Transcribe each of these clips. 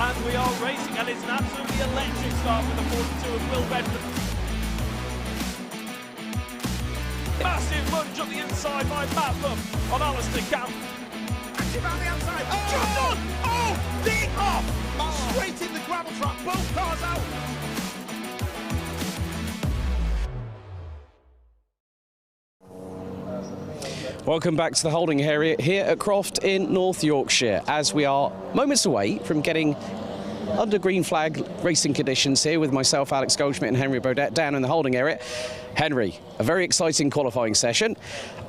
and we are racing, and it's an absolutely electric start with the 42 of Will Bedford. Massive lunge on the inside by Matt Buff on Alistair Camp. Active on the outside. Oh! Just on! Oh! Ding off! Oh. Straight in the gravel trap. Both cars out. Welcome back to the holding area here at Croft in North Yorkshire, as we are moments away from getting under green flag racing conditions here with myself, Alex Goldschmidt, and Henry Baudet down in the holding area. Henry, a very exciting qualifying session,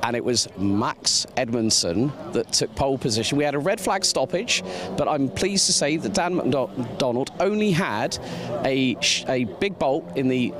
and it was Max Edmondson that took pole position. We had a red flag stoppage, but I'm pleased to say that Dan McDonald only had a big bolt in the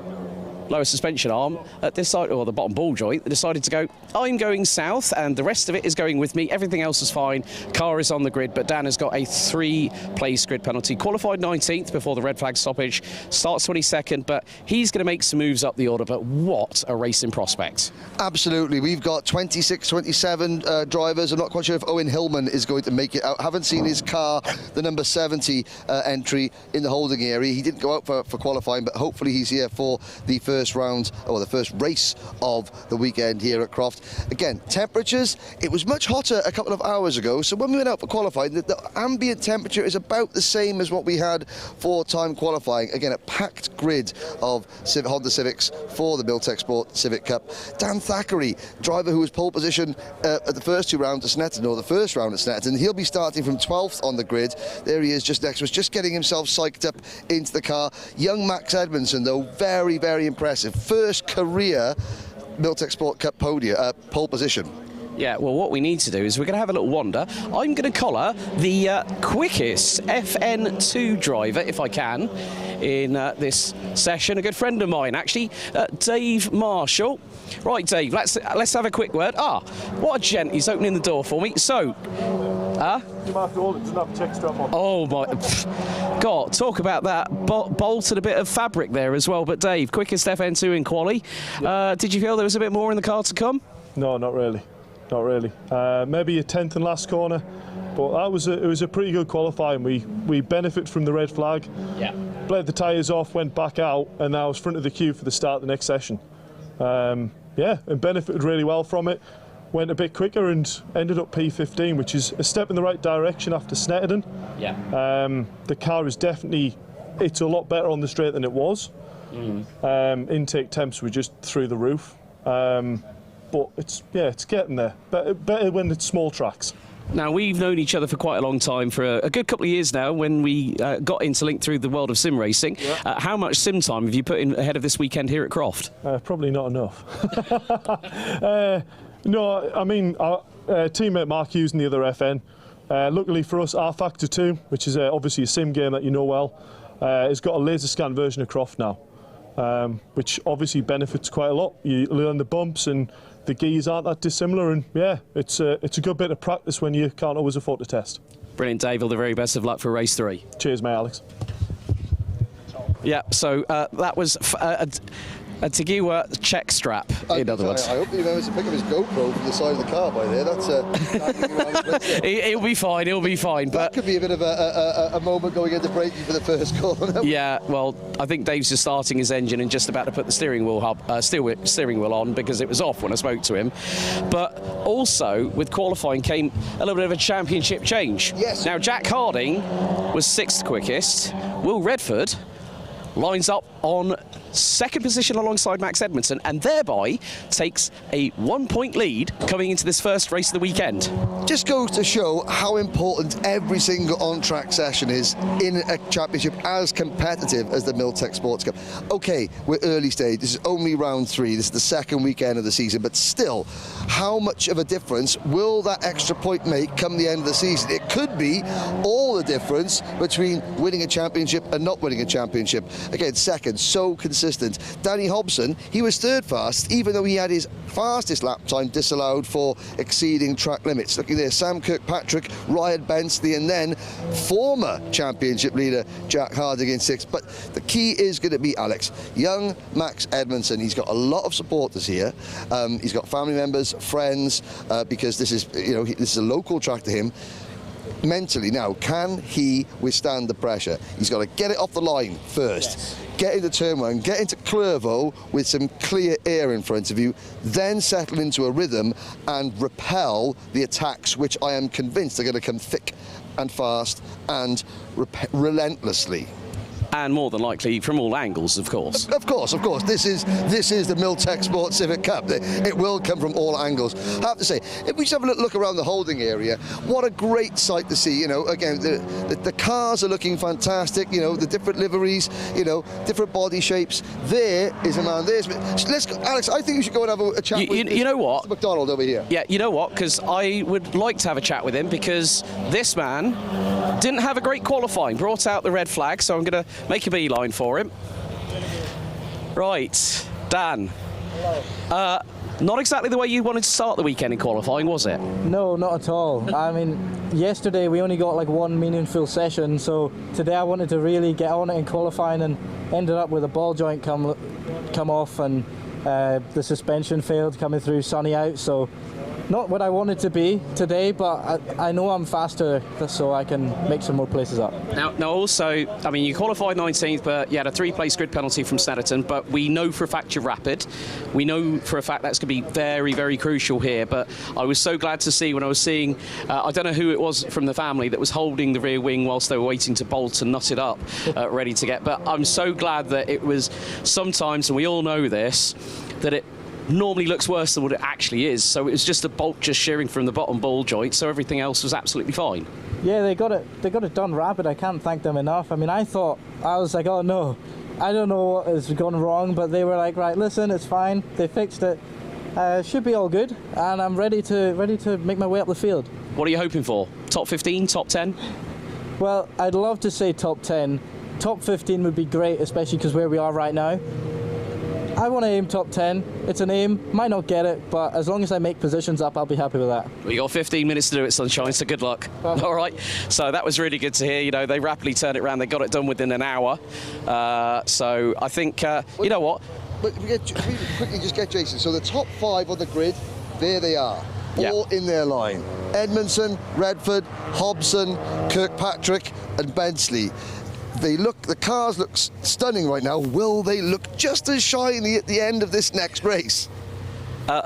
lower suspension arm at this side, or the bottom ball joint, that decided to go, I'm going south, and the rest of it is going with me. Everything else is fine. Car is on the grid, but Dan has got a 3-place grid penalty. Qualified 19th before the red flag stoppage, starts 22nd, but he's going to make some moves up the order. But what a racing prospect. Absolutely. We've got 26, 27 drivers. I'm not quite sure if Owen Hillman is going to make it out. Haven't seen his car, the number 70 entry in the holding area. He didn't go out for qualifying, but hopefully he's here for the first round, or the first race of the weekend here at Croft. Again, temperatures, it was much hotter a couple of hours ago, so when we went out for qualifying, the ambient temperature is about the same as what we had for time qualifying. Again, a packed grid of Honda Civics for the Milltek Sport Civic Cup. Dan Thackeray, driver who was pole position at the first 2 rounds at Snetterton, or the first round at Snetterton, he'll be starting from 12th on the grid. There he is just next to us, just getting himself psyched up into the car. Young Max Edmondson, though, very, very impressive. First career Milltek Sport Cup pole position. Yeah, well, what we need to do is we're going to have a little wander. I'm going to collar the quickest FN2 driver, if I can, in this session. A good friend of mine, actually, Dave Marshall. Right, Dave, let's have a quick word. Ah, what a gent, he's opening the door for me. So, you might have to hold it, doesn't have a check strap on. Oh my God, talk about that. Bolted a bit of fabric there as well. But Dave, quickest FN2 in quali. Yep. Did you feel there was a bit more in the car to come? No, not really. Not really. Maybe a 10th and last corner, but it was a pretty good qualifying. We benefit from the red flag. Yeah. Bled the tyres off, went back out, and now I was front of the queue for the start of the next session. Yeah, and benefited really well from it. Went a bit quicker and ended up P15, which is a step in the right direction after Snetterton. Yeah. The car is definitely, it's a lot better on the straight than it was. Intake temps were just through the roof. But it's getting there. Better when it's small tracks. Now, we've known each other for quite a long time, for a good couple of years now, when we got interlinked through the world of sim racing. Yeah. How much sim time have you put in ahead of this weekend here at Croft? Probably not enough. No, I mean, our teammate Mark Hughes in the other FN, luckily for us, R Factor 2, which is obviously a sim game that you know well, has got a laser scan version of Croft now, which obviously benefits quite a lot. You learn the bumps, and the gears aren't that dissimilar, and yeah, it's a good bit of practice when you can't always afford to test. Brilliant, Dave. All the very best of luck for race 3. Cheers, mate, Alex. Yeah, so that was a Tagiwa check strap, in other words. I hope he remembers to pick up his GoPro from the side of the car by there. That's he'll be fine, he'll be fine. That could be a bit of a moment going into braking for the first corner. Yeah, well, I think Dave's just starting his engine and just about to put the steering wheel on, because it was off when I spoke to him. But also, with qualifying came a little bit of a championship change. Yes. Now, Jack Harding was 6th quickest. Will Redford lines up on 2nd position alongside Max Edmondson, and thereby takes a 1-point lead coming into this first race of the weekend. Just goes to show how important every single on-track session is in a championship as competitive as the Milltek Sports Cup. Okay, we're early stage, this is only round 3, this is the 2nd weekend of the season, but still, how much of a difference will that extra point make come the end of the season? It could be all the difference between winning a championship and not winning a championship. Again, 2nd, so consistent. Danny Hobson, he was 3rd fast, even though he had his fastest lap time disallowed for exceeding track limits. Looking there, Sam Kirkpatrick, Ryan Bensley, and then former championship leader Jack Harding in 6th. But the key is going to be Alex. Young Max Edmondson, he's got a lot of supporters here. He's got family members, friends, because this is, this is a local track to him. mentally now, can he withstand the pressure? He's got to get it off the line first, get into turn one, get into Clervaux with some clear air in front of you, then settle into a rhythm and repel the attacks, which I am convinced are going to come thick and fast and relentlessly. And more than likely from all angles, of course. Of course. This is the Milltek Sport Civic Cup. It will come from all angles. I have to say, if we just have a look around the holding area, what a great sight to see. You know, again, the cars are looking fantastic. You know, the different liveries. You know, different body shapes. There is a man. Let's go, Alex. I think you should go and have a chat with you know what? Mr. McDonald over here. Yeah, you know what? Because I would like to have a chat with him, because this man didn't have a great qualifying. Brought out the red flag, so I'm going to make a beeline for him. Right, Dan. Hello. Not exactly the way you wanted to start the weekend in qualifying, was it? No, not at all. I mean, yesterday we only got like one meaningful session, so today I wanted to really get on it in qualifying, and ended up with a ball joint come off, and the suspension failed coming through sunny out, so not what I wanted to be today, but I know I'm faster, so I can make some more places up. Now also, I mean, you qualified 19th, but you had a 3-place grid penalty from Snetterton, but we know for a fact you're rapid. We know for a fact that's going to be very, very crucial here, but I was so glad to see when I was seeing, I don't know who it was from the family that was holding the rear wing whilst they were waiting to bolt and nut it up, ready to get, but I'm so glad that it was sometimes, and we all know this, that it normally looks worse than what it actually is. So it was just a bolt just shearing from the bottom ball joint, so everything else was absolutely fine. Yeah, they got it done rapid. I can't thank them enough. I mean, I was like, oh no, I don't know what has gone wrong, but they were like, right, listen, it's fine. They fixed it. Should be all good, and I'm ready to make my way up the field. What are you hoping for? Top 15, top 10? Well, I'd love to say top 10. Top 15 would be great, especially because where we are right now. I want to aim top 10. It's an aim. Might not get it, but as long as I make positions up, I'll be happy with that. Well, you got 15 minutes to do it, Sunshine, so good luck. All right. So that was really good to hear. You know, they rapidly turned it around. They got it done within an hour. So I think, you know what? But we quickly just get Jason. So the top 5 on the grid, there they are. All in their line. Edmondson, Redford, Hobson, Kirkpatrick and Bensley. The cars look stunning right now. Will they look just as shiny at the end of this next race? I'm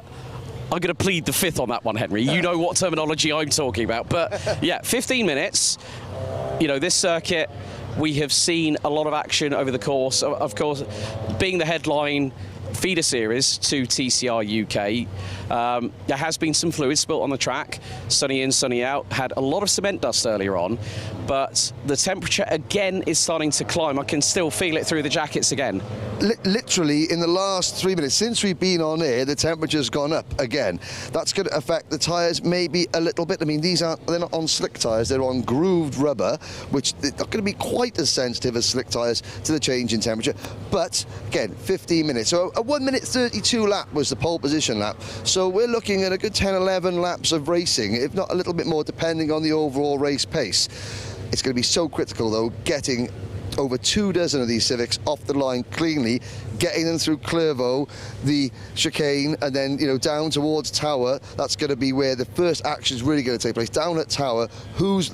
going to plead the fifth on that one, Henry. You know what terminology I'm talking about. But yeah, 15 minutes. You know, this circuit, we have seen a lot of action over the course. Of course, being the headline feeder series to TCR UK. There has been some fluid spilt on the track, sunny in, sunny out, had a lot of cement dust earlier on, but the temperature again is starting to climb. I can still feel it through the jackets again. Literally in the last 3 minutes since we've been on air, the temperature's gone up again. That's going to affect the tyres maybe a little bit. I mean, they're not on slick tyres, they're on grooved rubber, which they're not going to be quite as sensitive as slick tyres to the change in temperature. But again, 15 minutes. So a 1 minute 32 lap was the pole position lap. So we're looking at a good 10-11 laps of racing, if not a little bit more, depending on the overall race pace. It's going to be so critical, though, getting over 24 of these Civics off the line cleanly, getting them through Clervaux, the chicane, and then, you know, down towards Tower. That's going to be where the first action is really going to take place. Down at Tower, who's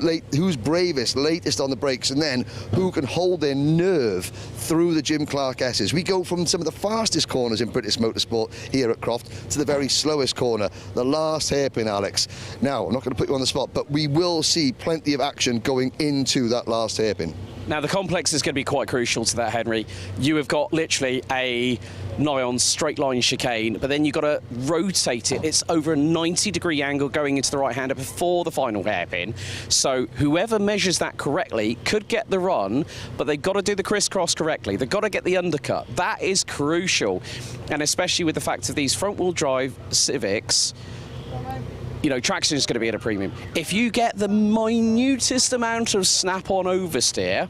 bravest, latest on the brakes, and then who can hold their nerve through the Jim Clark S's. We go from some of the fastest corners in British motorsport here at Croft to the very slowest corner, the last hairpin, Alex. Now, I'm not going to put you on the spot, but we will see plenty of action going into that last hairpin. Now, the complex is going to be quite crucial to that, Henry. You have got literally a nigh-on straight-line chicane, but then you've got to rotate it. It's over a 90-degree angle going into the right-hander before the final hairpin. So whoever measures that correctly could get the run, but they've got to do the crisscross correctly. They've got to get the undercut. That is crucial, and especially with the fact of these front-wheel drive Civics, you know, traction is going to be at a premium. If you get the minutest amount of snap-on oversteer,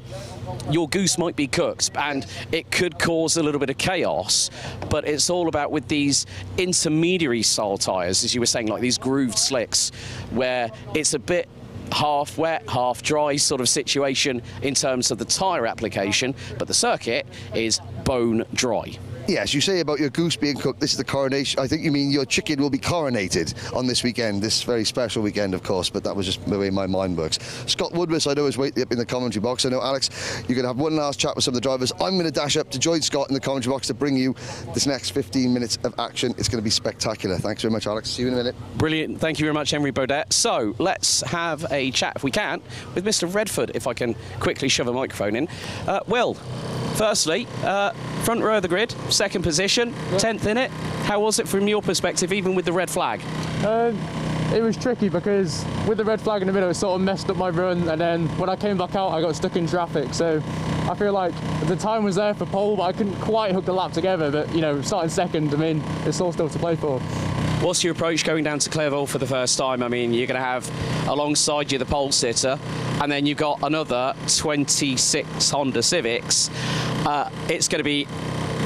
your goose might be cooked, and it could cause a little bit of chaos. But it's all about with these intermediary style tyres, as you were saying, like these grooved slicks, where it's a bit half wet, half dry sort of situation in terms of the tyre application, but the circuit is bone dry. Yes, you say about your goose being cooked, this is the coronation. I think you mean your chicken will be coronated on this weekend, this very special weekend, of course, but that was just the way my mind works. Scott Woodward, I know, is waiting up in the commentary box. I know, Alex, you're going to have one last chat with some of the drivers. I'm going to dash up to join Scott in the commentary box to bring you this next 15 minutes of action. It's going to be spectacular. Thanks very much, Alex. See you in a minute. Brilliant. Thank you very much, Henry Baudet. So let's have a chat, if we can, with Mr. Redford, if I can quickly shove a microphone in. Will, firstly, front row of the grid, second position, 10th in it. How was it from your perspective, even with the red flag? It was tricky because with the red flag in the middle, it sort of messed up my run, and then when I came back out, I got stuck in traffic. So I feel like the time was there for pole, but I couldn't quite hook the lap together. But, you know, starting second, I mean, it's all still to play for. What's your approach going down to Clairvaux for the first time? I mean, you're going to have alongside you the pole sitter, and then you've got another 26 Honda Civics. It's going to be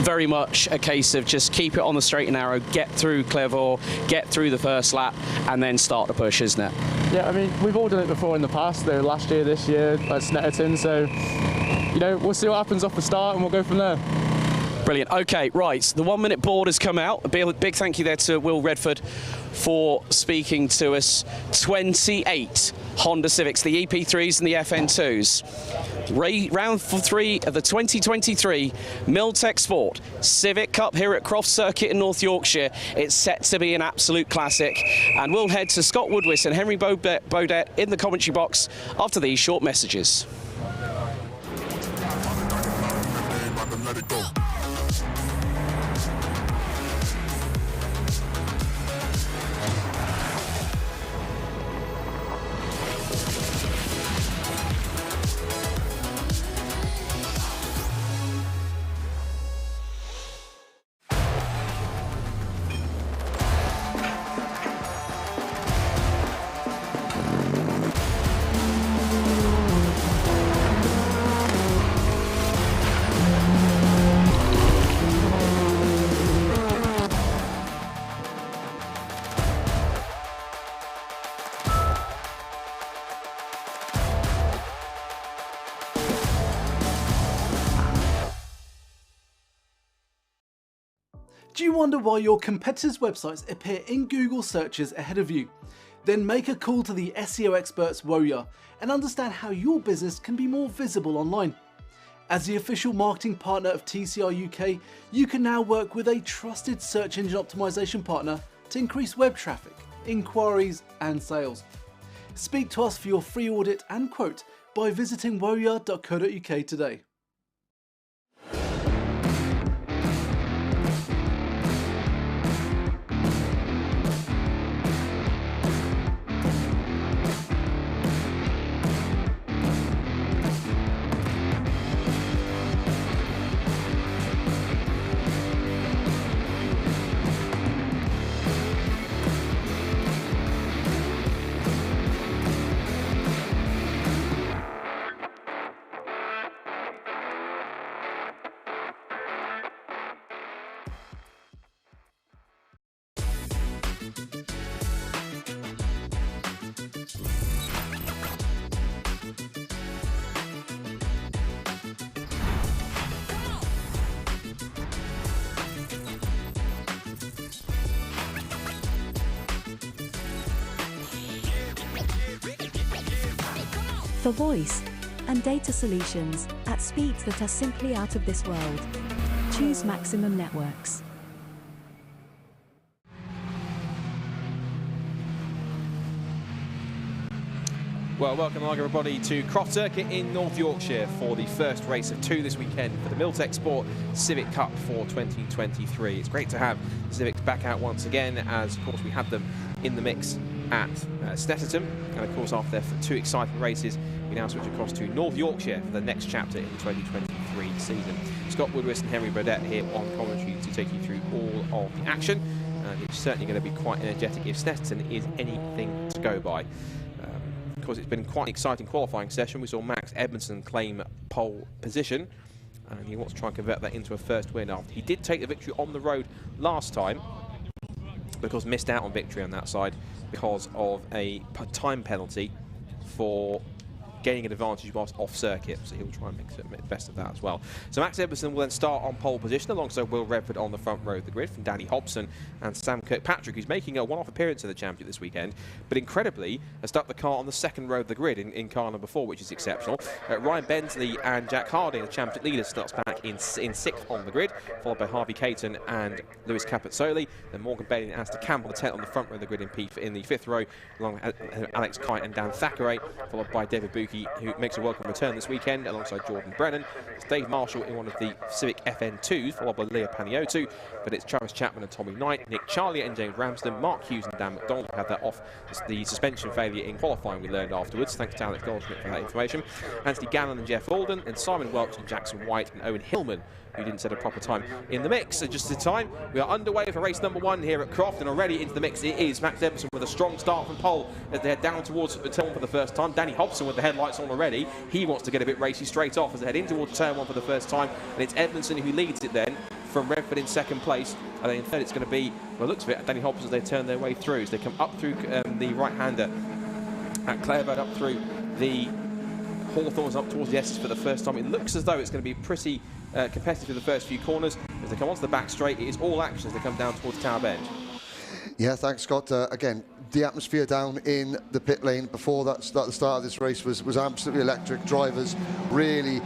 very much a case of just keep it on the straight and narrow, get through Clairvaux, get through the first lap, and then start the push, isn't it? Yeah, I mean, we've all done it before in the past, though, last year, this year, at Snetterton, so, you know, we'll see what happens off the start and we'll go from there. Brilliant. Okay, right, the 1 minute board has come out. A big thank you there to Will Redford for speaking to us. 28 Honda Civics, the EP3s and the FN2s. Round 3 of the 2023 Milltek Sport Civic Cup here at Croft Circuit in North Yorkshire. It's set to be an absolute classic, and we'll head to Scott Woodward and Henry Baudet in the commentary box after these short messages. Do you wonder why your competitors' websites appear in Google searches ahead of you? Then make a call to the SEO experts Woya and understand how your business can be more visible online. As the official marketing partner of TCR UK, you can now work with a trusted search engine optimization partner to increase web traffic, inquiries and sales. Speak to us for your free audit and quote by visiting woya.co.uk today. For voice and data solutions at speeds that are simply out of this world, choose Maximum Networks. Well, welcome along everybody to Croft Circuit in North Yorkshire for the first race of 2 this weekend for the Milltek Sport Civic Cup for 2023. It's great to have the Civics back out once again, as of course we had them in the mix at Snetterton, and of course after their 2 exciting races we now switch across to North Yorkshire for the next chapter in the 2023 season. Scott Woodward and Henry Baudet here on commentary to take you through all of the action, and it's certainly going to be quite energetic if Snetterton is anything to go by. Of course, it's been quite an exciting qualifying session. We saw Max Edmondson claim pole position, and he wants to try and convert that into a first win. After he did take the victory on the road last time, because missed out on victory on that side because of a time penalty for gaining an advantage whilst off circuit, so he'll try and make the best of that as well. So Max Edmondson will then start on pole position alongside Will Redford on the front row of the grid from Danny Hobson and Sam Kirkpatrick, who's making a one-off appearance in the Championship this weekend, but incredibly has stuck the car on the second row of the grid in car number 4, which is exceptional. Ryan Bensley and Jack Harding, the Championship leaders, starts back in 6th on the grid, followed by Harvey Caton and Lewis Capezzoli. Then Morgan Bailey and Alistair Campbell the 10th on the front row of the grid in the 5th row, along with Alex Kite and Dan Thackeray, followed by David Buki, who makes a welcome return this weekend alongside Jordan Brennan. It's Dave Marshall in one of the Civic FN2s, followed by Leah Paniotu, but it's Travis Chapman and Tommy Knight, Nick Charlier and James Ramsden, Mark Hughes and Dan McDonald, who had that off the suspension failure in qualifying we learned afterwards. Thanks to Alex Goldschmidt for that information. Anthony Gannon and Jeff Alden, and Simon Welch and Jackson White and Owen Hillman, who didn't set a proper time in the mix. So just in time, we are underway for race number 1 here at Croft, and already into the mix it is Max Edmondson with a strong start from pole as they head down towards turn 1 for the first time. Danny Hobson with the headlights on already. He wants to get a bit racy straight off as they head in towards turn 1 for the first time, and it's Edmondson who leads it then from Redford in 2nd place, and then in 3rd it's going to be, well, looks of it, Danny Hobson as they turn their way through, as they come up through the right-hander at Clarebird, up through the Hawthorns, up towards the Essex for the first time. It looks as though it's going to be pretty competitive for the first few corners. As they come onto the back straight, it is all action as they come down towards Tower Bend. Yeah, thanks, Scott. Again, the atmosphere down in the pit lane before the start of this race was absolutely electric. Drivers really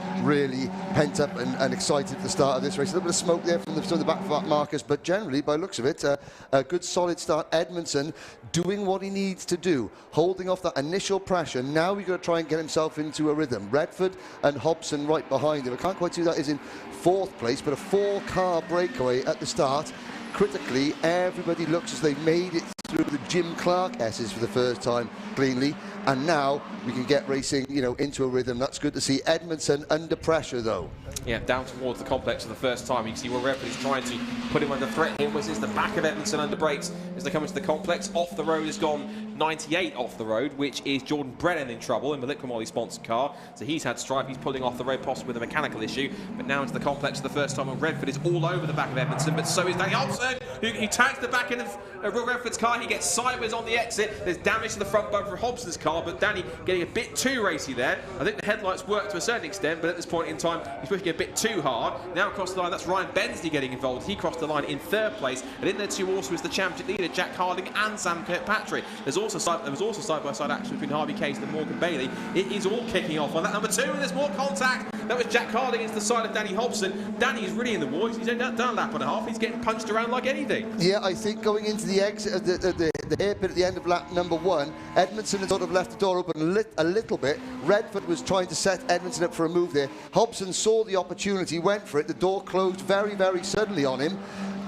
pent up and excited for the start of this race. A little bit of smoke there from the back markers, but generally, by looks of it, a good solid start. Edmondson doing what he needs to do, holding off that initial pressure. Now we've got to try and get himself into a rhythm. Redford and Hobson right behind him. I can't quite see that is in 4th place, but a 4-car breakaway at the start. Critically, everybody looks as they've made it through the Jim Clark S's for the first time cleanly, and now we can get racing, into a rhythm. That's good to see. Edmondson under pressure, though. Yeah, down towards the complex for the first time. You can see Will Redford is trying to put him under threat here. Was the back of Edmondson under brakes as they come into the complex. Off the road has gone 98 off the road, which is Jordan Brennan in trouble in the Liquid Moly sponsored car. So he's had strife. He's pulling off the road, possibly with a mechanical issue. But now into the complex for the first time, and Redford is all over the back of Edmondson. But so is Danny Hobson, who tags the back end of Will Redford's car. He gets sideways on the exit. There's damage to the front bumper of Hobson's car, but Danny getting a bit too racy there. I think the headlights work to a certain extent, but at this point in time, he's pushing a bit too hard. Now across the line, that's Ryan Bensley getting involved. He crossed the line in 3rd place, and in there too also is the championship leader Jack Harding and Sam Kirkpatrick. There was also side-by-side action between Harvey Case and Morgan Bailey. It is all kicking off on that number 2, and there's more contact. That was Jack Harding into the side of Danny Hobson. Danny is really in the war. He's done a lap and a half. He's getting punched around like anything. Yeah, I think going into the exit of the hairpin at the end of lap number 1, Edmondson had sort of left the door open a little bit. Redford was trying to set Edmondson up for a move there. Hobson saw the opportunity, went for it. The door closed very suddenly on him.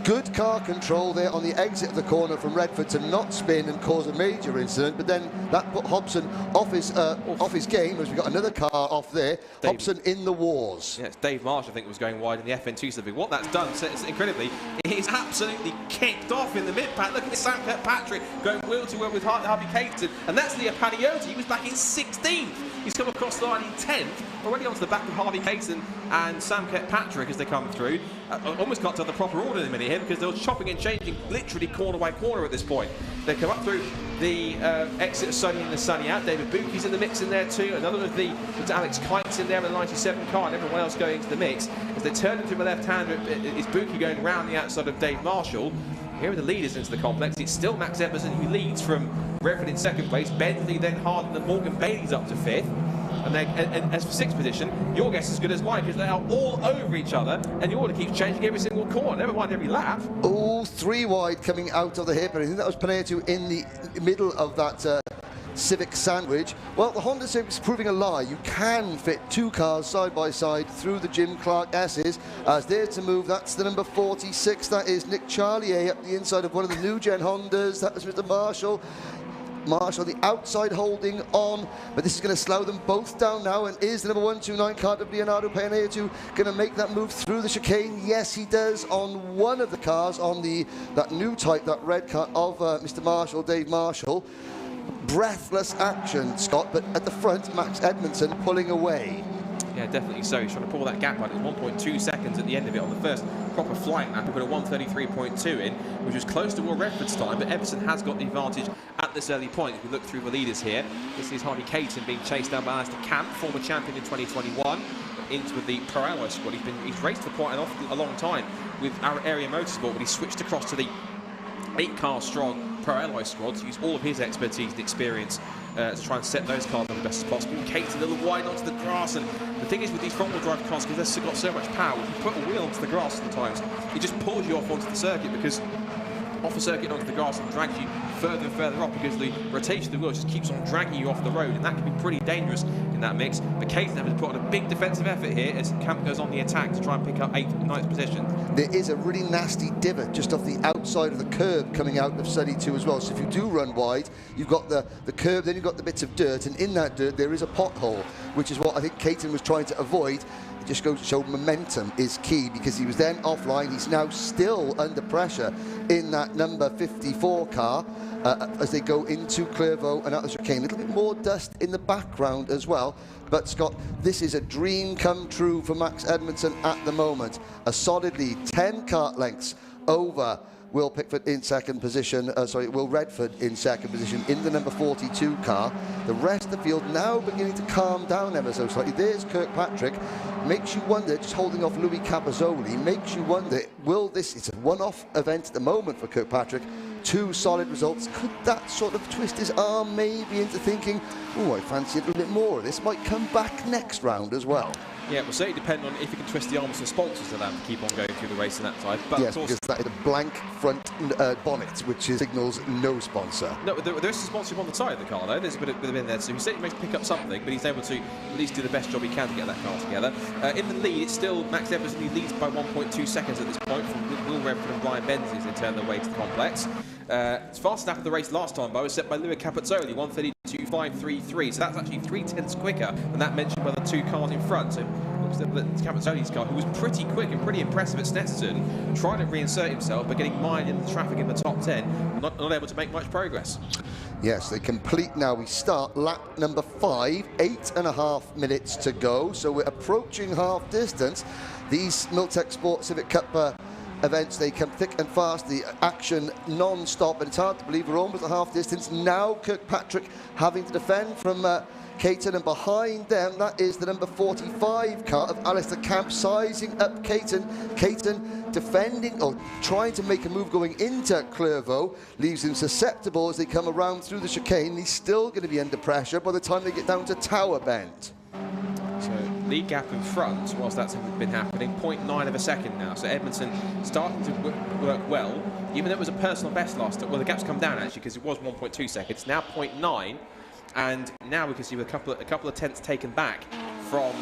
Good car control there on the exit of the corner from Redford to not spin and cause a major incident, but then that put Hobson off his game as we got another car off there. Hobson in the wars. Yeah, it's Dave Marsh, I think, was going wide in the FN2 Civic. What that's done, so it's incredibly, he's absolutely kicked off in the mid-pack. Look at this Sam Kirkpatrick going wheel to wheel with Harvey Caton, and that's Leah Paniotti. He was back in 16th. He's come across the line in 10th, already onto the back of Harvey Caton and Sam Kirkpatrick as they come through. Almost got to the proper order in a minute here because they were chopping and changing literally corner by corner at this point. They come up through the exit of Sunny and the Sunny out. David Buki's in the mix in there too. Another of the Alex Kite's in there with the 97 car, and everyone else going into the mix. As they turn into the left-hander, it's Buki going around the outside of Dave Marshall. Here are the leaders into the complex. It's still Max Edmondson who leads from Redford in 2nd place. Bentley, then Harden, and Morgan Bailey's up to 5th. And as for 6th position, your guess is as good as mine because they are all over each other, and the order keeps changing every single corner, never mind every lap. Oh, 3 wide coming out of the hairpin. I think that was Panayatu in the middle of that Civic sandwich. Well, the Honda Civic is proving a lie. You can fit 2 cars side by side through the Jim Clark S's. As there to move, that's the number 46. That is Nick Charlier up the inside of one of the new gen Hondas. That was Mr. Marshall. Marshall, the outside holding on, but this is going to slow them both down now. And is the number 129 car of Leonardo Peneatu going to make that move through the chicane? Yes, he does on one of the cars on that new type, that red car of Mr. Marshall, Dave Marshall. Breathless action, Scott, but at the front, Max Edmondson pulling away. Yeah, definitely so. He's trying to pull that gap out. It's 1.2 seconds at the end of it on the first proper flying lap. He put a 1:33.2 in, which was close to Will Redford's time, but Everson has got the advantage at this early point. If we look through the leaders here, this is Harvey Caton being chased down by Alistair Camp, former champion in 2021, into the Pro Alloy squad. He's raced for quite a long time with our area motorsport, but he switched across to the 8-car strong Pro Alloy squad to use all of his expertise and experience to try and set those cars on the best as possible. Kate's a little wide onto the grass, and the thing is with these front-wheel drive cars, because they've got so much power, if you put a wheel onto the grass sometimes, it just pulls you off onto the circuit, because off the circuit onto the grass and drags you further and further off, because the rotation of the wheel just keeps on dragging you off the road, and that can be pretty dangerous in that mix. But Caton has put on a big defensive effort here as Camp goes on the attack to try and pick up 8th and 9th position. There is a really nasty divot just off the outside of the curb coming out of Study 2 as well. So if you do run wide, you've got the curb, then you've got the bits of dirt, and in that dirt there is a pothole, which is what I think Caton was trying to avoid. It just goes to show momentum is key, because he was then offline. He's now still under pressure in that number 54 car as they go into Clairvaux and out the chicane. A little bit more dust in the background as well. But Scott, this is a dream come true for Max Edmondson at the moment. A solid lead, 10 kart lengths over Will Pickford in second position, Will Redford in second position in the number 42 car. The rest of the field now beginning to calm down ever so slightly. There's Kirkpatrick. Makes you wonder, just holding off Louis Capozzoli, makes you wonder, it's a one-off event at the moment for Kirkpatrick. 2 solid results. Could that sort of twist his arm maybe into thinking, oh, I fancy a little bit more. This might come back next round as well. Yeah, it will certainly depend on if he can twist the arms of the sponsors to allow him to keep on going through the race on that side. But yes, because that is a blank front bonnet, which signals no sponsor. No, there is a sponsorship on the side of the car, though. There's a bit of in there, so he certainly makes pick up something, but he's able to at least do the best job he can to get that car together. In the lead, it's still Max Everson, who leads by 1.2 seconds at this point from Will Redford and Brian Benz as they turn their way to the complex. It's fastest lap of the race last time, though, was set by Louis Capozzoli, 1:32.533, so that's actually 3/10 quicker than that mentioned by the 2 cars in front. So Capozzoli's car, who was pretty quick and pretty impressive at Snetterton, trying to reinsert himself, but getting mired in the traffic in the top 10, not able to make much progress. Yes, they complete now. We start lap number 5, 8.5 minutes to go, so we're approaching half distance. These Milltek Sport Civic Cup events, they come thick and fast, the action non-stop, and it's hard to believe we're almost at half distance. Now Kirkpatrick having to defend from Caton, and behind them that is the number 45 car of Alistair Camp sizing up Caton. Caton defending or trying to make a move going into Clairvaux, leaves him susceptible as they come around through the chicane. He's still going to be under pressure by the time they get down to Tower Bend. So lead gap in front, whilst that's been happening, 0.9 of a second now. So Edmondson starting to work well, even though it was a personal best last time. Well, the gap's come down actually, because it was 1.2 seconds, now 0.9, and now we can see with a couple of tenths taken back from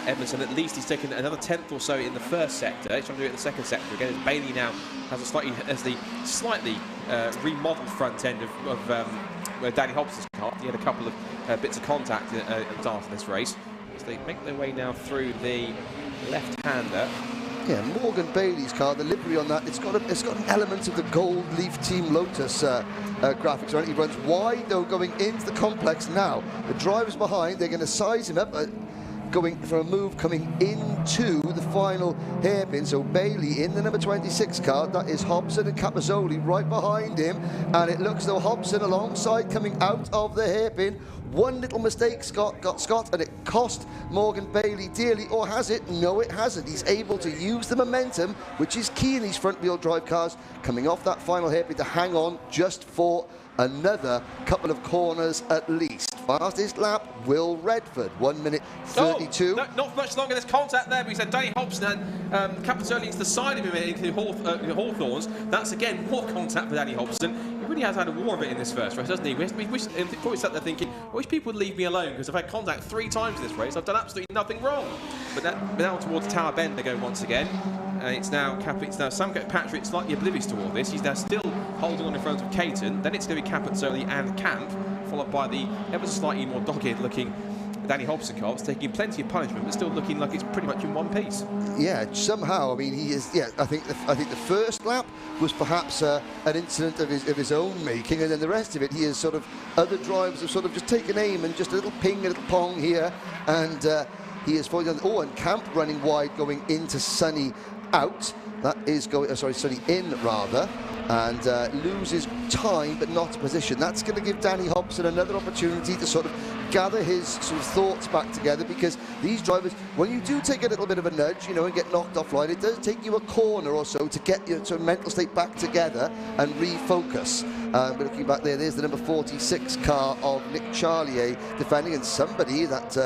Edmondson. At least he's taken another tenth or so in the first sector. He's trying to do it in the second sector again, as Bailey now has the slightly remodeled front end of Danny Hobson's car. He had a couple of bits of contact at the start of this race. As they make their way now through the left-hander. Yeah, Morgan Bailey's car, the livery on that, it's got an element of the Gold Leaf Team Lotus graphics on it. He runs wide though, going into the complex now. The driver's behind, they're going to size him up, going for a move coming into the final hairpin. So Bailey in the number 26 car, that is Hobson and Capozzoli right behind him, and it looks though Hobson alongside coming out of the hairpin. One little mistake got Scott, and it cost Morgan Bailey dearly, or has it? No, it hasn't. He's able to use the momentum, which is key in these front-wheel drive cars, coming off that final hairpin to hang on just for another couple of corners at least. Fastest lap, Will Redford, 1:32. No, not much longer. There's contact there, but he said Danny Hobson and Capozzoli to the side of him into Hawthorns. That's again more contact for Danny Hobson. He really has had a war of it in this first race, doesn't he? Probably sat there thinking, I wish people would leave me alone, because I've had contact 3 times in this race. I've done absolutely nothing wrong. But now towards Tower Bend they go once again. It's now Sam Kirkpatrick slightly oblivious to all this. He's now still holding on in front of Caton. Then it's going to be Capozzoli and Camp, followed by the ever so slightly more dogged-looking Danny Hobson car. It's taking plenty of punishment, but still looking like it's pretty much in one piece. Yeah, somehow. I mean, he is. Yeah, I think the first lap was perhaps an incident of his own making, and then the rest of it, he is sort of other drivers have sort of just taken aim and just a little ping, a little pong here, and He is falling down. Oh, and Camp running wide going into Sunny out. That is going, Sunny in rather. And loses time but not position. That's going to give Danny Hobson another opportunity to sort of gather his sort of thoughts back together, because these drivers, when you do take a little bit of a nudge, you know, and get knocked offline, it does take you a corner or so to get your sort of mental state back together and refocus. But looking back there's the number 46 car of Nick Charlier defending, and somebody that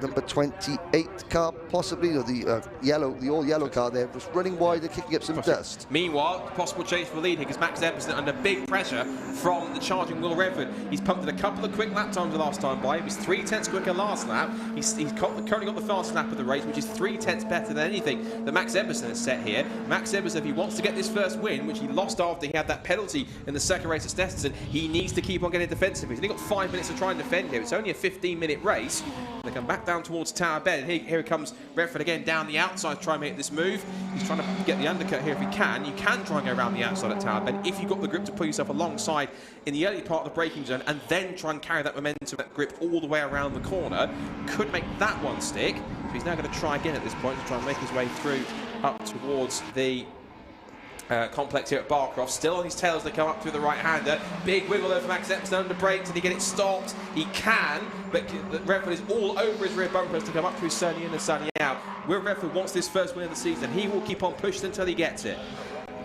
number 28 car, possibly, or the all-yellow car there, was running wide and kicking up some dust. Meanwhile, possible change for the lead here, because Max Edmondson under big pressure from the charging Will Redford. He's pumped in a couple of quick lap times the last time by. He was 3/10 quicker last lap. He's currently got the fastest lap of the race, which is 3/10 better than anything that Max Edmondson has set here. Max Edmondson, if he wants to get this first win, which he lost after he had that penalty in the second race at Snetterton, he needs to keep on getting defensive. He's only got 5 minutes to try and defend here. It's only a 15-minute race. They come back down towards Tower Bend. Here comes Redford again down the outside to try and make this move. He's trying to get the undercut here if he can. You can try and go around the outside at Tower Bend if you've got the grip to pull yourself alongside in the early part of the braking zone, and then try and carry that momentum, that grip all the way around the corner. Could make that one stick. So he's now going to try again at this point to try and make his way through up towards the complex here at Barcroft. Still on his tails, they come up through the right-hander. Big wiggle there for Max Epstein under brakes. Did he get it stopped? He can, but Redford is all over his rear bumpers to come up through Sunny in and Sunny out. Will Redford wants this first win of the season. He will keep on pushing until he gets it.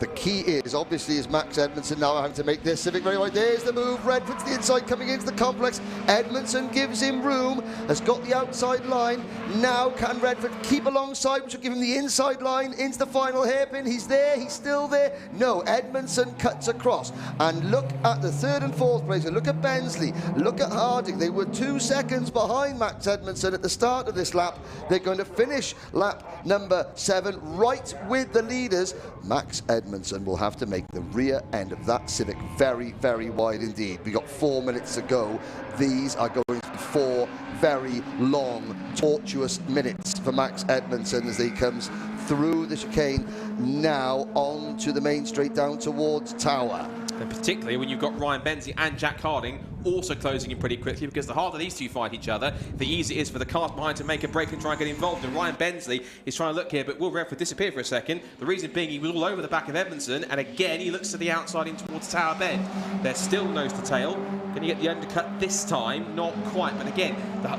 The key is Max Edmondson now having to make this Civic very wide. There's the move. Redford to the inside, coming into the complex. Edmondson gives him room, has got the outside line. Now can Redford keep alongside, which will give him the inside line into the final hairpin. He's there, he's still there. No, Edmondson cuts across. And look at the third and fourth place. Look at Bensley, look at Harding. They were 2 seconds behind Max Edmondson at the start of this lap. They're going to finish lap number 7 right with the leaders. Max Edmondson will have to make the rear end of that Civic very, very wide indeed. We've got 4 minutes to go. These are going to be 4 very long, tortuous minutes for Max Edmondson as he comes through the chicane now onto the main straight down towards Tower. And particularly when you've got Ryan Bensley and Jack Harding also closing in pretty quickly, because the harder these two fight each other, the easier it is for the cars behind to make a break and try and get involved. And Ryan Bensley is trying to look here, but Will Redford disappeared for a second. The reason being he was all over the back of Edmondson, and again he looks to the outside in towards Tower Bend. They're still nose to tail. Can you get the undercut this time? Not quite, but again,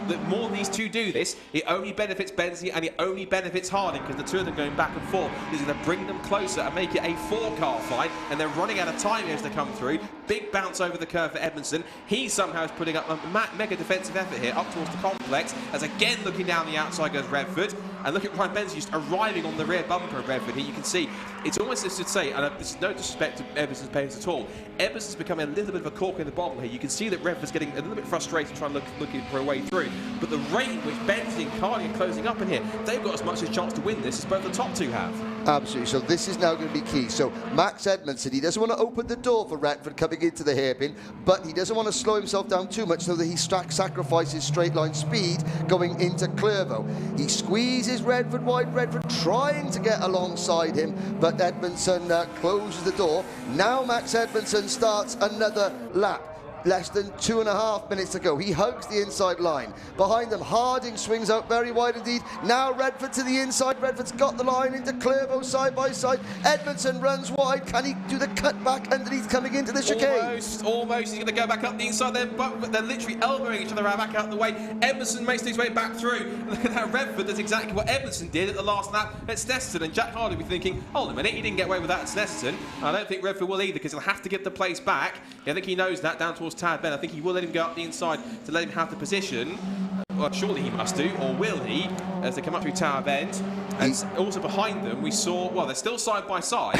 the more these two do this, it only benefits Bensley and it only benefits Harding, because the two of them going back and forth is going to bring them closer and make it a 4-car fight, and they're running out of time as they come through. Big bounce over the curve for Edmondson. He somehow is putting up a mega defensive effort here up towards the complex, as again looking down the outside goes Redford. And look at Ryan Bensley just arriving on the rear bumper of Redford here. You can see it's almost as to say, and this is no disrespect to Edmondson's pace at all, Edmondson's becoming a little bit of a cork in the bottle here. You can see that Redford's getting a little bit frustrated trying to looking for a way through. But the rate in which Bensley and Carney are closing up in here, they've got as much a chance to win this as both the top two have. Absolutely. So this is now going to be key. So Max Edmondson, he doesn't want to open the door for Redford coming into the hairpin, but he doesn't want to slow himself down too much so that he sacrifices straight line speed going into Clervaux. He squeezes Redford wide, Redford trying to get alongside him, but Edmondson closes the door. Now Max Edmondson starts another lap. Less than 2.5 minutes to go. He hugs the inside line. Behind them, Harding swings out very wide indeed. Now Redford to the inside. Redford's got the line into Clervaux side by side. Edmondson runs wide. Can he do the cut back underneath coming into the chicane? Almost. He's going to go back up the inside there, but they're literally elbowing each other back out of the way. Edmondson makes his way back through. Look at that. Redford does exactly what Edmondson did at the last lap at Snetterton, and Jack Harding will be thinking, hold on a minute, he didn't get away with that at Snetterton. I don't think Redford will either, because he'll have to give the place back. I think he knows that down towards Tower Bend. I think he will let him go up the inside to let him have the position. Well, surely he must do, or will he, as they come up through Tower Bend. And also behind them, we saw, well, they're still side by side.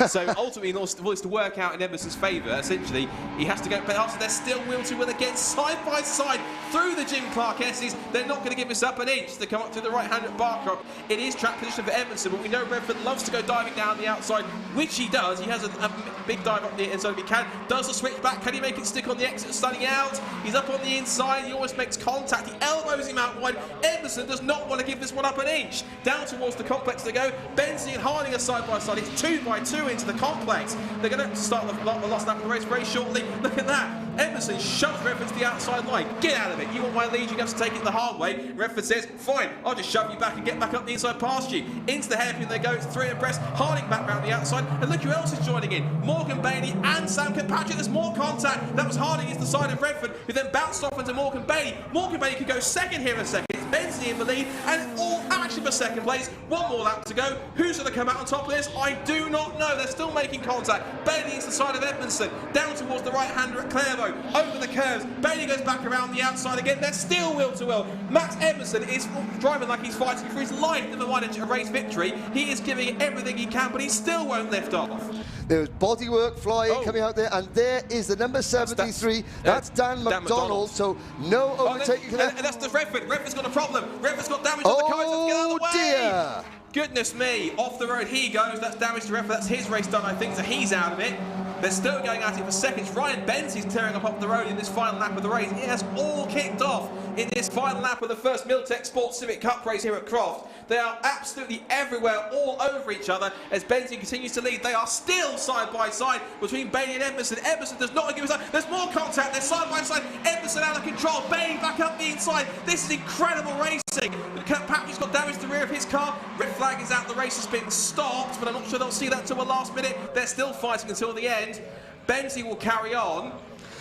So ultimately, in order to work out in Edmondson's favour, essentially, he has to go, but also they're still will to win again, side by side, through the Jim Clark S's. They're not going to give us up an inch. They come up to the right hand at Barcroft. It is track position for Edmondson, but we know Redford loves to go diving down the outside, which he does. He has a big dive up the inside if he can. Does the switch back. Can he make it stick on the exit, starting out? He's up on the inside. He almost makes contact. He elbows him out wide. Edmondson does not want to give give this one up an inch. Down towards the complex they go. Benzie and Harding are side by side. It's 2 by 2 into the complex. They're going to start the last lap of the race very shortly. Look at that. Edmondson shoves Redford to the outside line. Get out of it. You want my lead, you have to take it the hard way. Redford says, fine, I'll just shove you back and get back up the inside past you. Into the hairpin they go. It's 3 abreast. Harding back round the outside. And look who else is joining in. Morgan Bailey and Sam Kirkpatrick. There's more contact. That was Harding into the side of Redford, who then bounced off into Morgan Bailey. Morgan Bailey could go second here in a second. It's Benzie in the lead, and all actually for second place. One more lap to go. Who's going to come out on top of this? I do not know. They're still making contact. Bailey is the side of Edmondson, down towards the right-hander at Clairvaux, over the curves. Bailey goes back around the outside again. They're still wheel to wheel. Max Edmondson is driving like he's fighting for his life. Never mind a race victory. He is giving it everything he can, but he still won't lift off. There's bodywork flying coming out there, and there is the number 73. That's Dan McDonald. So no overtaking. And that's the Redford. Redford's got a problem. Redford's got damage on the car. Let's get out of the way. Dear. Goodness me, off the road he goes. That's damage to Redford. That's his race done, I think, so he's out of it. They're still going at it for seconds. Ryan Benzie's tearing up the road in this final lap of the race. It has all kicked off in this final lap of the first Milltek Sports Civic Cup race here at Croft. They are absolutely everywhere, all over each other as Benzie continues to lead. They are still side by side between Bailey and Edmondson. Edmondson does not give us up. There's more contact. They're side by side. Edmondson out of control. Bailey back up the inside. This is incredible racing. Kirkpatrick's got damage to the rear of his car. Red flag is out. The race has been stopped, but I'm not sure they'll see that until the last minute. They're still fighting until the end. Benzie will carry on.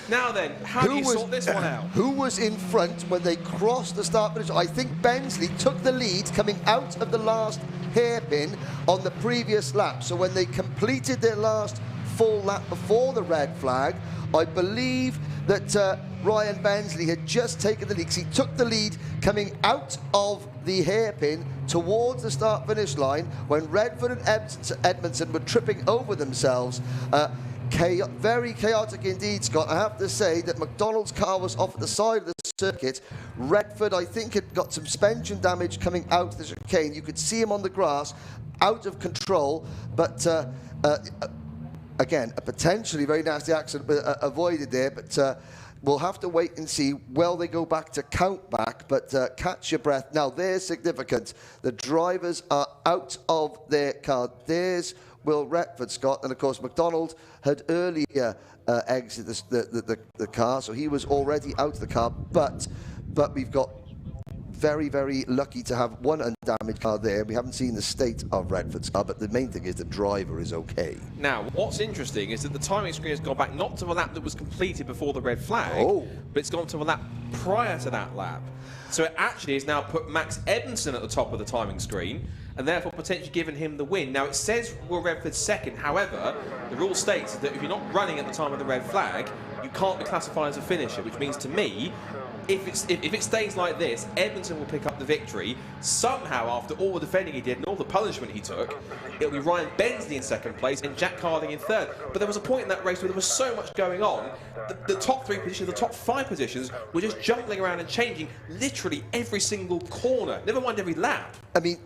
Now then, how do you sort this one out? Who was in front when they crossed the start finish? I think Bensley took the lead coming out of the last hairpin on the previous lap. So when they completed their last full lap before the red flag, I believe that Ryan Bensley had just taken the lead, because he took the lead coming out of the hairpin towards the start finish line when Redford and Edmondson were tripping over themselves. Very chaotic indeed, Scott. I have to say that McDonald's car was off at the side of the circuit. Redford, I think, had got some suspension damage coming out of the chicane. You could see him on the grass, out of control, but again, a potentially very nasty accident avoided there, but we'll have to wait and see. Will they go back to count back? But catch your breath. Now, there's significant. The drivers are out of their car. There's Will Redford, Scott, and of course McDonald had earlier exited the car, so he was already out of the car. But we've got very, very lucky to have one undamaged car there. We haven't seen the state of Redford's car, but the main thing is the driver is okay. Now, what's interesting is that the timing screen has gone back not to a lap that was completed before the red flag, but it's gone to a lap prior to that lap. So it actually has now put Max Edmondson at the top of the timing screen, and therefore potentially given him the win. Now, it says Will Redford second. However, the rule states that if you're not running at the time of the red flag, you can't be classified as a finisher, which means to me, if it stays like this, Edmondson will pick up the victory. Somehow, after all the defending he did and all the punishment he took, it'll be Ryan Bensley in second place and Jack Harding in third. But there was a point in that race where there was so much going on, the top 3 positions, the top 5 positions were just jumbling around and changing literally every single corner, never mind every lap. I mean,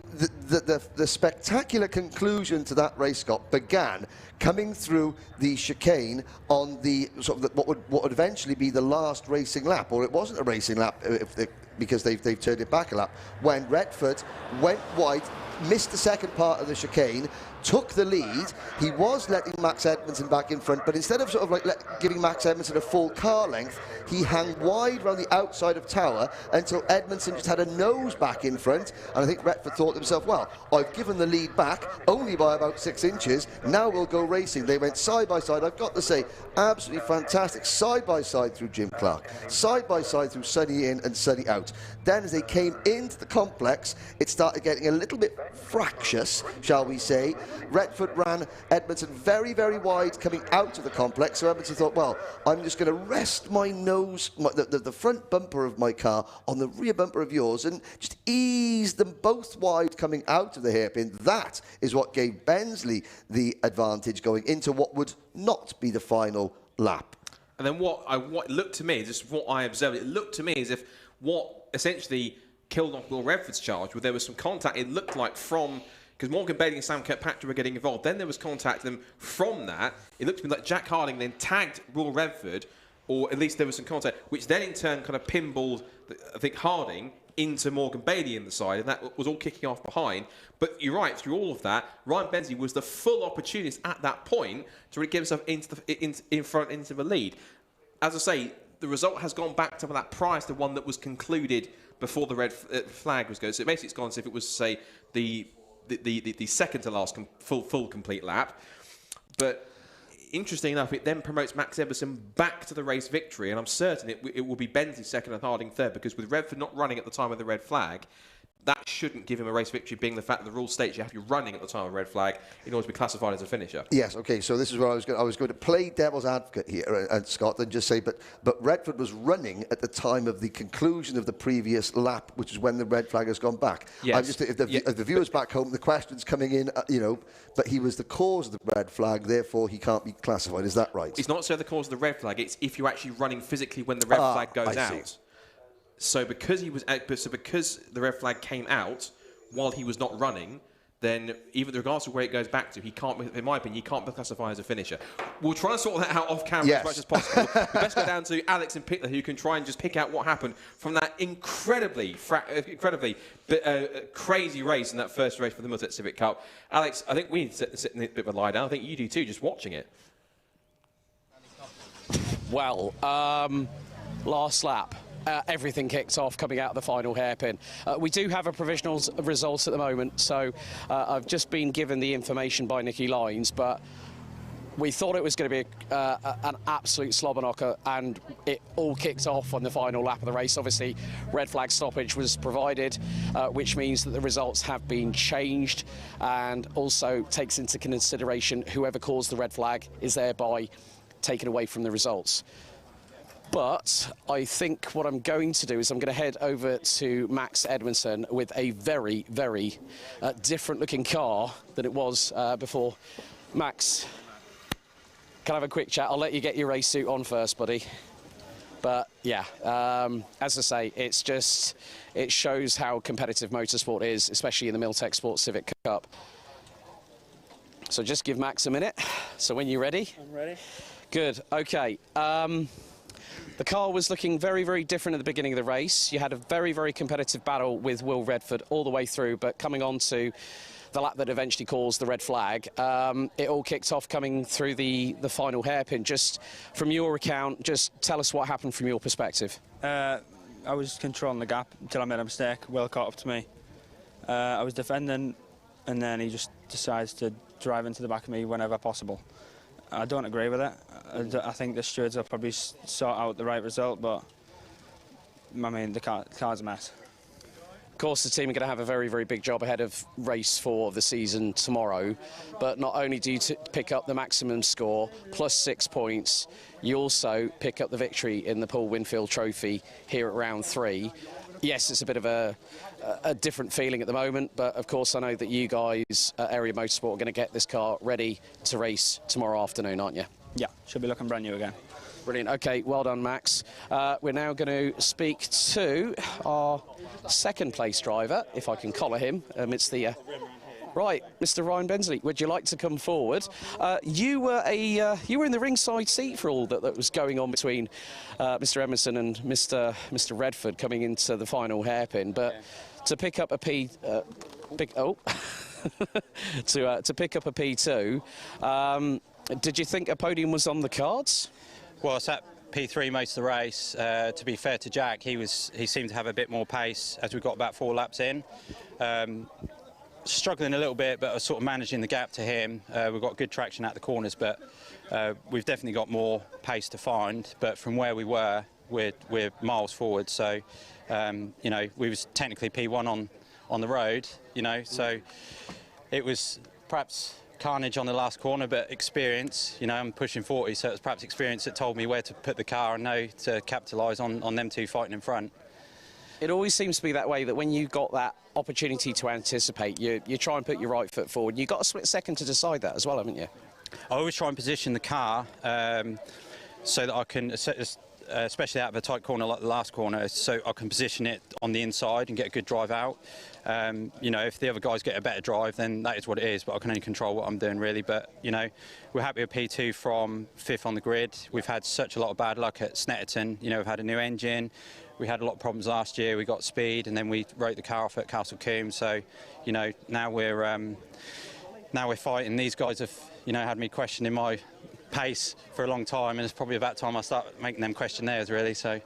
the spectacular conclusion to that race, Scott, began coming through the chicane on the sort of what would eventually be the last racing lap, or it wasn't a racing lap because they've turned it back a lap, when Redford went wide, missed the second part of the chicane, took the lead. He was letting Max Edmondson back in front, but instead of sort of like giving Max Edmondson a full car length, he hung wide around the outside of Tower until Edmondson just had a nose back in front. And I think Redford thought to himself, well, I've given the lead back only by about 6 inches. Now we'll go racing. They went side by side. I've got to say, absolutely fantastic. Side by side through Jim Clark, side by side through Sunny in and Sunny out. Then as they came into the complex, it started getting a little bit fractious, shall we say. Redford ran Edmondson very, very wide coming out of the complex, so Edmondson thought, well, I'm just going to rest my nose, the front bumper of my car on the rear bumper of yours and just ease them both wide coming out of the hairpin. That is what gave Bensley the advantage going into what would not be the final lap. And then what it looked to me, just what I observed, it looked to me as if what essentially killed off Will Redford's charge, where there was some contact, it looked like from, because Morgan Bailey and Sam Kirkpatrick were getting involved. Then there was contact them from that. It looked to me like Jack Harding then tagged Will Redford, or at least there was some contact, which then in turn kind of pinballed, I think, Harding into Morgan Bailey in the side, and that was all kicking off behind. But you're right, through all of that, Ryan Bensley was the full opportunist at that point to really get himself in front into the lead. As I say, the result has gone back to that prior to the one that was concluded before the red flag was going. So basically, it's gone as if it was, say, the second to last full complete lap. But interesting enough, it then promotes Max Emerson back to the race victory, and I'm certain it will be Bensley second and Harding third, because with Redford not running at the time of the red flag, that shouldn't give him a race victory, being the fact that the rule states you have to be running at the time of red flag in order to be classified as a finisher. Yes, okay, so this is where I was going to play devil's advocate here, and Scott, and just say, but Redford was running at the time of the conclusion of the previous lap, which is when the red flag has gone back. Yes. I'm just, if the viewers back home, the question's coming in, but he was the cause of the red flag, therefore he can't be classified. Is that right? It's not so the cause of the red flag, it's if you're actually running physically when the red flag goes out. See. So because because the red flag came out while he was not running, then even regardless of where it goes back to, he can't, in my opinion, he can't be classified as a finisher. We'll try and sort that out off camera as much as possible. We best go down to Alex and Pickler, who can try and just pick out what happened from that incredibly crazy race in that first race for the Milltek Civic Cup. Alex, I think we need to sit in a bit of a lie down. I think you do too, just watching it. Well, last lap. Everything kicked off coming out of the final hairpin. We do have a provisional result at the moment, so I've just been given the information by Nicky Lines, but we thought it was going to be an absolute slobber knocker, and it all kicked off on the final lap of the race. Obviously, red flag stoppage was provided, which means that the results have been changed, and also takes into consideration whoever caused the red flag is thereby taken away from the results. But I think what I'm going to do is I'm going to head over to Max Edmondson with a very, very different looking car than it was before. Max, can I have a quick chat? I'll let you get your race suit on first, buddy. But yeah, as I say, it shows how competitive motorsport is, especially in the Milltek Sports Civic Cup. So just give Max a minute. So when you're ready? I'm ready. Good, okay. The car was looking very, very different at the beginning of the race. You had a very, very competitive battle with Will Redford all the way through, but coming on to the lap that eventually caused the red flag, it all kicked off coming through the final hairpin. Just from your account, just tell us what happened from your perspective. I was controlling the gap until I made a mistake. Will caught up to me. I was defending, and then he just decides to drive into the back of me whenever possible. I don't agree with it. I think the stewards will probably sort out the right result, but I mean, the car's a mess. Of course, the team are going to have a very, very big job ahead of race 4 of the season tomorrow. But not only do you pick up the maximum score, plus 6 points, you also pick up the victory in the Paul Winfield Trophy here at round 3. Yes, it's a bit of a different feeling at the moment, but of course I know that you guys at Area Motorsport are going to get this car ready to race tomorrow afternoon, aren't you? Yeah, should be looking brand new again. Brilliant. Okay, well done, Max. We're now going to speak to our second place driver, if I can collar him amidst the... Right, Mr. Ryan Bensley, would you like to come forward? You were in the ringside seat for all that was going on between Mr. Emerson and Mr. Redford coming into the final hairpin, but to pick up a to pick up a P2, did you think a podium was on the cards? Well, I sat P3 most of the race. To be fair to Jack, he seemed to have a bit more pace as we got about 4 laps in. Struggling a little bit, but I was sort of managing the gap to him. We've got good traction at the corners, but we've definitely got more pace to find. But from where we were, we're miles forward. So, you know, we was technically P1 on the road, you know, so it was perhaps carnage on the last corner, but experience, you know, I'm pushing 40, so it was perhaps experience that told me where to put the car and know to capitalise on them two fighting in front. It always seems to be that way, that when you got that opportunity to anticipate, you try and put your right foot forward. You've got a split second to decide that as well, haven't you? I always try and position the car so that I can especially out of a tight corner like the last corner, so I can position it on the inside and get a good drive out. You know, if the other guys get a better drive, then that is what it is, but I can only control what I'm doing really. But, you know, we're happy with P2 from 5th on the grid. We've had such a lot of bad luck at Snetterton. You know, we've had a new engine. We had a lot of problems last year. We got speed, and then we wrote the car off at Castle Combe. So, you know, now we're fighting. These guys have, you know, had me questioning my pace for a long time, and it's probably about time I start making them question theirs, really. So.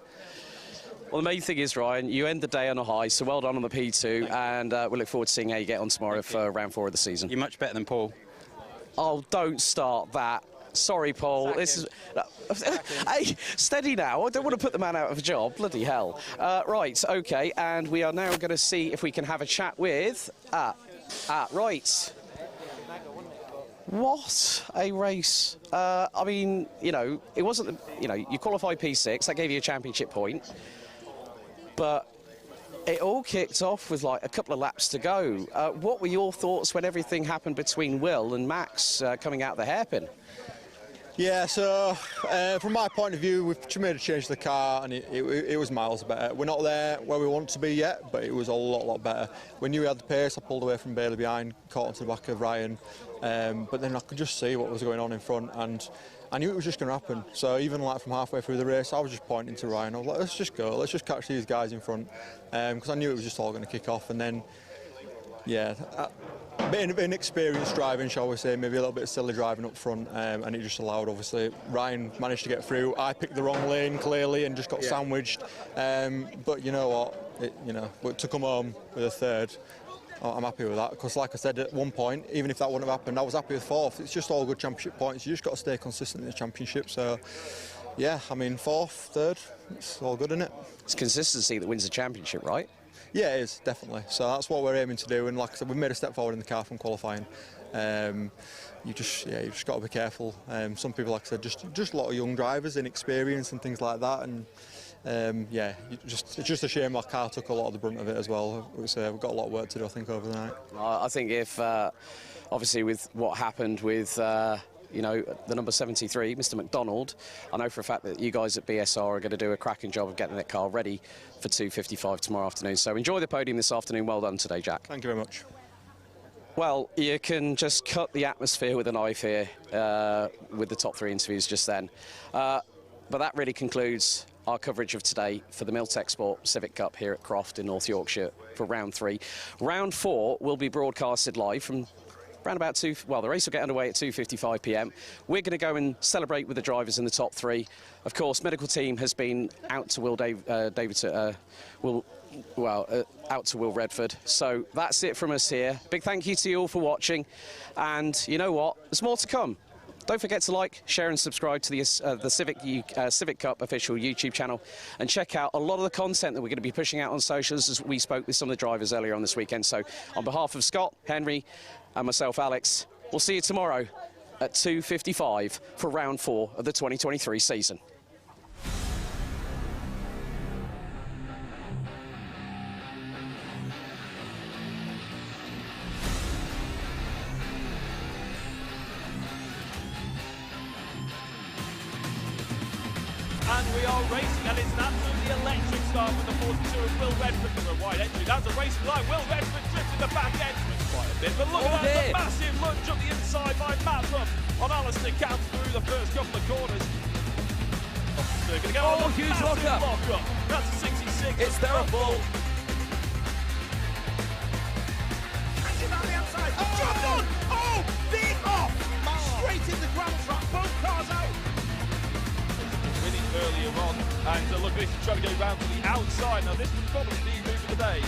Well, the main thing is, Ryan, you end the day on a high, so well done on the P2, and we look forward to seeing how you get on tomorrow for round 4 of the season. You're much better than Paul. Oh, don't start that. Sorry, Paul. This is. Hey, steady now. I don't want to put the man out of a job. Bloody hell. Right, OK, and we are now going to see if we can have a chat with. Right. What a race. I mean, you know, it wasn't, you know, you qualified P6, that gave you a championship point, but it all kicked off with like a couple of laps to go. What were your thoughts when everything happened between Will and Max coming out the hairpin? Yeah, so from my point of view, we've made a change to the car, and it was miles better. We're not there where we want to be yet, but it was a lot better. We knew we had the pace. I pulled away from Bailey behind, caught onto the back of Ryan, but then I could just see what was going on in front, and I knew it was just going to happen. So even like from halfway through the race, I was just pointing to Ryan. I was like, let's just go, let's just catch these guys in front, because I knew it was just all going to kick off. And then, yeah, a bit of inexperienced driving, shall we say, maybe a little bit silly driving up front, and it just allowed, obviously, Ryan managed to get through. I picked the wrong lane, clearly, and just got sandwiched. But you know what, to come home with a third, I'm happy with that, because like I said at one point, even if that wouldn't have happened, I was happy with 4th. It's just all good championship points. You just got to stay consistent in the championship. So, yeah, I mean, 4th, 3rd, it's all good, isn't it? It's consistency that wins the championship, right? Yeah, it is, definitely. So that's what we're aiming to do, and like I said, we've made a step forward in the car from qualifying. You just got to be careful. Some people, like I said, just a lot of young drivers, inexperience and things like that, and yeah, it's just a shame our car took a lot of the brunt of it as well. We've got a lot of work to do, I think, over the night. I think if, obviously with what happened with, you know, the number 73, Mr. McDonald, I know for a fact that you guys at BSR are going to do a cracking job of getting that car ready for 2:55 tomorrow afternoon. So enjoy the podium this afternoon. Well done today, Jack. Thank you very much. Well, you can just cut the atmosphere with a knife here with the top 3 interviews just then. But that really concludes our coverage of today for the Milltek Sport Civic Cup here at Croft in North Yorkshire for round 3. Round 4 will be broadcasted live from around about the race will get underway at 2:55 p.m. We're going to go and celebrate with the drivers in the top 3. Of course, medical team has been out to out to Will Redford. So that's it from us here. Big thank you to you all for watching, and you know what? There's more to come. Don't forget to like, share and subscribe to the Civic Cup official YouTube channel, and check out a lot of the content that we're going to be pushing out on socials, as we spoke with some of the drivers earlier on this weekend. So on behalf of Scott, Henry and myself, Alex, we'll see you tomorrow at 2:55 for round 4 of the 2023 season. And we are racing, and it's an absolutely electric start from the 42 of Will Redford from a wide entry. That's a racing line. Will Redford drifted the back end quite a bit, but look at that, the massive lunge up the inside by Matt Ruff on Alistair Camp through the first couple of corners. So going to go on a huge massive lock-up. lock-up. That's a 66. It's terrible. Catching on the outside. Dropped on! Oh! Big off! Straight in the gravel trap. Both cars out. Winning earlier on, and look, he's trying to go round to the outside. Now this was probably the move of the day.